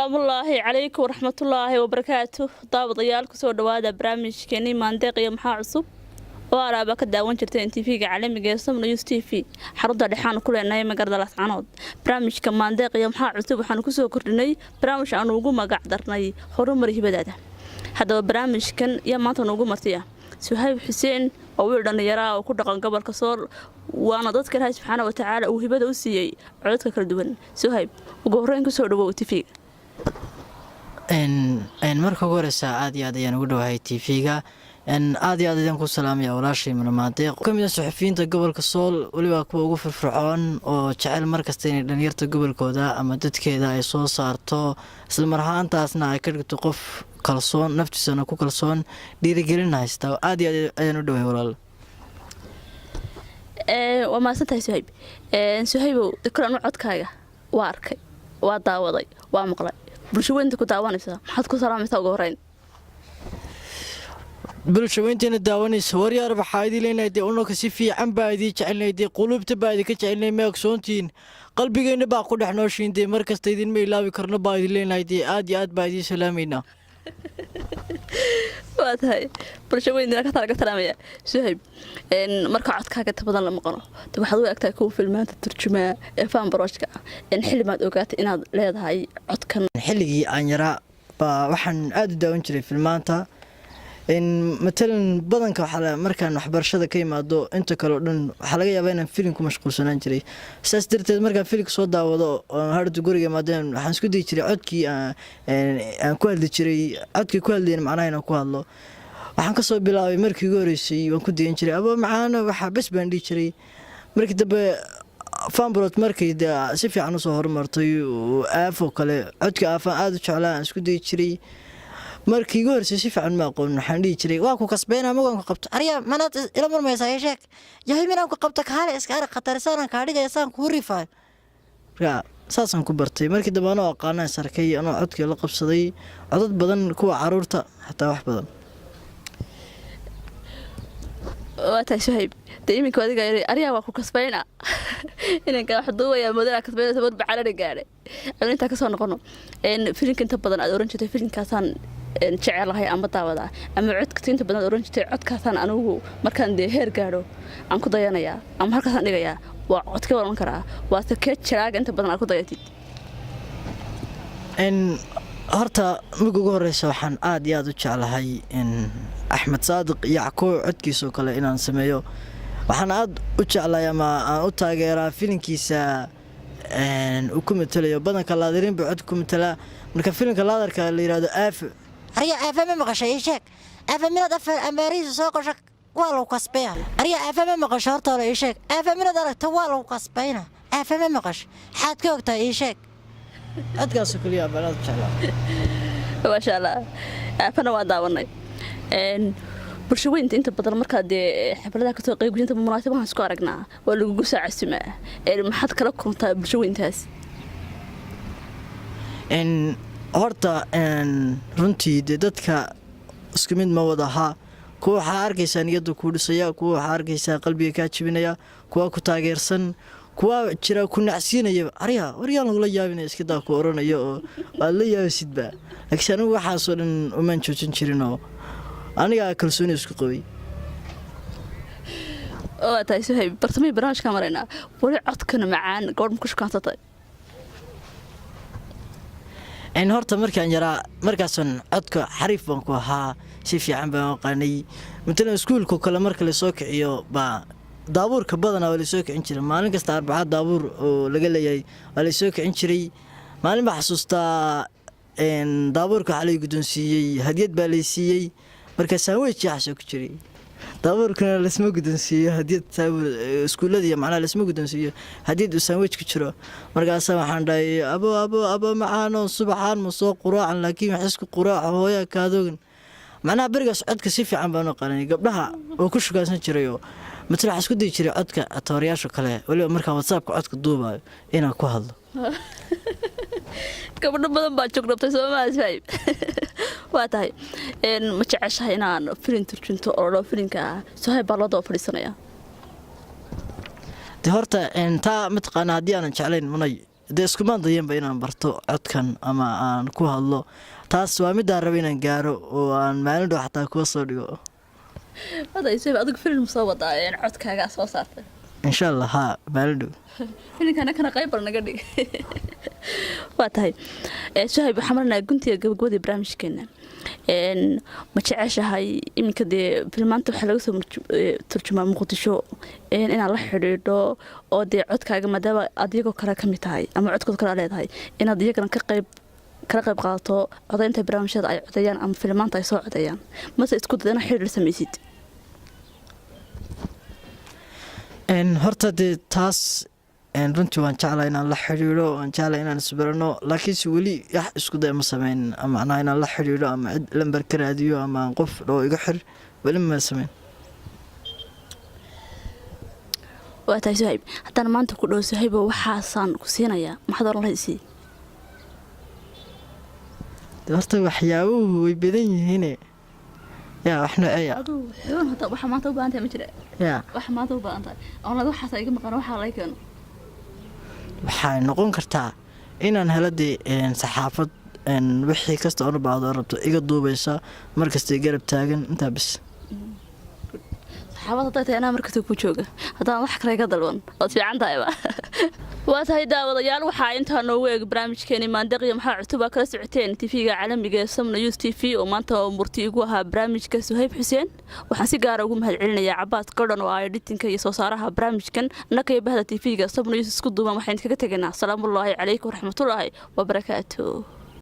السلام الله عليكم ورحمة الله وبركاته. طابط عيالك سو دوادا برامج كني منطقي محا عصب وأنا بكدا وانشرت إن تي في عالمي جالسون نيوز تي في حرض الرحان كل الناي مقدرات عنود برامج كمان منطقي محا عصب وحنكسو كرني برامج أنا وجوما قعدرني حرم مريه بداده هذا برامج كان يا ما تنوجو مرتيا سهيب حسين ووردنا يرى وكل رقم قبل كسر وأنا ضد كلها سبحانه وتعالى وهبة أسيء عدك كل دون سهيب وجهرين كسر دو تي في إن مركو قرصة عادي عادي أنا أقوله هاي تيفيجا إن عادي عادي أنكو سلام يا ولا شيء من المناطق كم من الصحفيين تقبل كسول ولي واقفوا وقف الفرعون وشعل مركز تاني لنير تقبل كودا أما دت كذا يسوع صارتو المرحان تاسنا أكيد تقف كلسون نفس أنا كو كلسون ديري جرينا هستو عادي عادي أنا أقوله ولا وما سنتهي سهيب سهيب ذكر أنو عد كايا واركي وضاوضي ومقلع bulshooyinta ku daawanaysa maxaad ku salaamaysaa ugu horeyn bulshooyinta daawanaysa waryaar waxaa idin leenahay unaka si fiican baa idin jecelnahay qulubta baa idin ka jecelnahay ma ogsoontiin qalbigeena baa ku dhex nooshiintay markasta idin ma ilaawi karno baa idin leenahay aad iyo aad baa idin salaamayna waatahay bulshooyinta ka talaga salaamaya suhayb marka codkaaga tabadan la maqano waxaad u egtahay kuwa filmaanta turjumaa ee faan barashka xillimaad ogaatay inaad leedahay codkan xilligii aan yaraa baa waxaan aad u daawan jiray filmaanta مثلاً بدن كحلا مركان وحبرشة كي ما دو أنت كلودن حلاقي بينا فيلم كمشغول سنانجري سأسترت مركان فيلم صودا وضو هذا تقولي ما دام حنسكت يشتري عدكي كوال يشتري عدكي كوال دين معنا هنا كوالله وحنقصوا بلاوي مركي جوريسي وكنت يشتري أبو معانا وحبس بندي يشتري مركي دب فان بروت مركي دا سيفي عنو صهر مرتي وآفو كله عدكي آفان عادو شعلان سكت يشتري markii ugu horeysay si fiican ma aqoon waxaan dhigi jiray waa ku kasbeena ma waan ku qabto ariya manad ila marmaysaa sheek yahay minaan ku qabto kaale iska arag qatarsan ka dhigaysan ku rifay saasan ku bartay markii dabana aqaanay sarkay anoo codkii la qabsaday codad badan kuwa caruurta xataa wax badan waata shahib deeminka adiga ariya waa ku kasbeena inanka wax duubaya modela kasbeena sabab bacalada gaaray inta ka soo noqono filimka inta badan aad oran jirtay filimkaasaan jecelahay ama daawada ama codka inta badan oran jirtay codkaasaan anigu markaan heer gaaro aan ku dayanayaa ama halkaasaan dhigayaa waa codka waran karaa waa sakee jiraaga inta badan aad ku dayatid horta ugu horeysa waxaan aad iyo aad u jecelahay Axmed Saadiq Yacquub codkiisa kale inaan sameeyo waxaan aad u jecelahay ama aan u taageeraa filimkiisa uu ku matalayo badanka laadirin buu cod ku matala marka filimka laadarka la yiraahdo aaf ariya aaf ma maqashay sheek aaf minad afar amariis soo qoshak waa loo kasbaya ariya aaf ma maqashay horta la sheek aaf minad aragta waa loo kasbayna aaf ma maqash xaad ka ogtaa sheek adkaas kaliya balad jeclaa ma sha Allah aafana waa daawanay bulshooyinta inta badan marka xafladaha ka soo qayb galinta munaasabadaha isku aragnaa waa lagu saacasimaa maxaad kala kuntaa bulshooyintaas horta runtii dadka isku mid ma wada aha kuwa waxaa arkaysaa niyadda ku dhisaya kuwa waxaa arkaysaa qalbiga kaa jibinaya kuwa ku taageersan kuwa jira ku nacsiinaya ariya wariyaan lagula yaabinaya iska daa ku oranayo oo aad la yaabisidba laakiin anigu waxaasoo dhan umaan joojin jirinoo aniga kalsooni isku qabay oo tahay Suhayb bartamay barnaamijka marayna wali codkana macaan goor ku shukaansatay horta markaan yaraa markaasan codka xariif baan ku ahaa si fiican baan aqaanay midna iskuulka kale marka la soo kiciyo baa daabuurka badanaa waa la soo kicin jiray maalin kasta arbacad daabuur oo laga leeyahay waa la soo kicin jiray maalin baa xasuustaa daabuurka waxa la guddoonsiiyey hadiyad baa la siiyey marka sandwich yaxsho ku jiray daabuurkana la isma guddoonsiiyo hadiyad iskuuladii macnaha la isma guddoonsiiyo hadiyad sandwich ku jiro markaas waxaan dhahay abo macaano subaxaan ma soo quraacan laakiin wax isku quraac hooya kaadoogan macnaha barigaas codka si fiican baan u qalanay gabdhaha oo ku shukaasan jiray oo مثل حسكت يجري عدك التورياش وكله ولا مركب واتساب عدك الدوبة إنا كهذا قبل بدن باتشوك ربطي سوى ما أسفايب واتهاي إن متعش هنا فيلم تركنتو أو فيلم كا سهاي بالله فريسنا يا تهرت إن تا متقنا ديانا شعلين مني dee iskumaan dayanba inaan barto codkan ama aan ku hadlo. taas waa midaan raba inaan gaaro oo aan maalin dhow xataa kuwa soo dhigo. adigu film soo wadaa codkaaga soo saartay insha allah haa maalin dhow filimkana kana qayb bal naga dhig. waa tahay Suhayb waxaan marnaa guntiga gabagabadii barnaamijkeena ma jeceshahay iminka dee filmaanta waxaa laga soo turjumaa Muqdisho inaad la xidhiidho oo dee codkaaga maadaama adigoo kale ka mid tahay ama codkood kale leedahay inaad iyagana kala qayb qaadato codaynta barnaamijyada ay codayaan ama filmaanta ay soo codayaan mase isku dayana xidhiidh samaysid. horta dee taas runtii waan jeclaa inaan la xidhiidho, waan jeclaa inaan isbarano, laakiinse weli wax isku day ma sameyn macnaha inaan la xidhiidho ama cid lambar ka raadiyo ama qof dhoo iga xir weli ma sameyn. waa tahay Suhayb haddaan maanta ku dhow Suhaybo waxaasaan ku siinayaa maxaad oran lahayd? horta waxyaabuhu way badan yihiine yaa wax nooceeya waxa maanta u baahan tahay ma jira yaa waxa maanta u baahan tahay oonad waxaas iga maqan waxaa laga keeno waxay noqon kartaa inaan helo dee saxaafad wixii kasta oo baahdo rabto iga duubaysa markasta garab taagan intaa bis. saxaafadda dadka anaa markasta ku jooga haddaan wax kale iga dalban waad fiican tahay ba. waa tahay daawadayaal waxaa intaa noogu eeg barnaamijkeeni maandeeqiyo maxaa cusub kala socoteen TV-ga caalamiga ee Somna News TV oo maanta murti igu ahaa barnaamijka Suhayb Xuseen. waxaan si gaar ah ugu mahadcelinayaa Cabaas Gordon oo editinka iyo soo saaraha barnaamijkan nakay bahda TV-ga Somna News isku duuban waxaan kaga tagnaa salaamu alaykum waraxmatullaahi wa barakaatuh.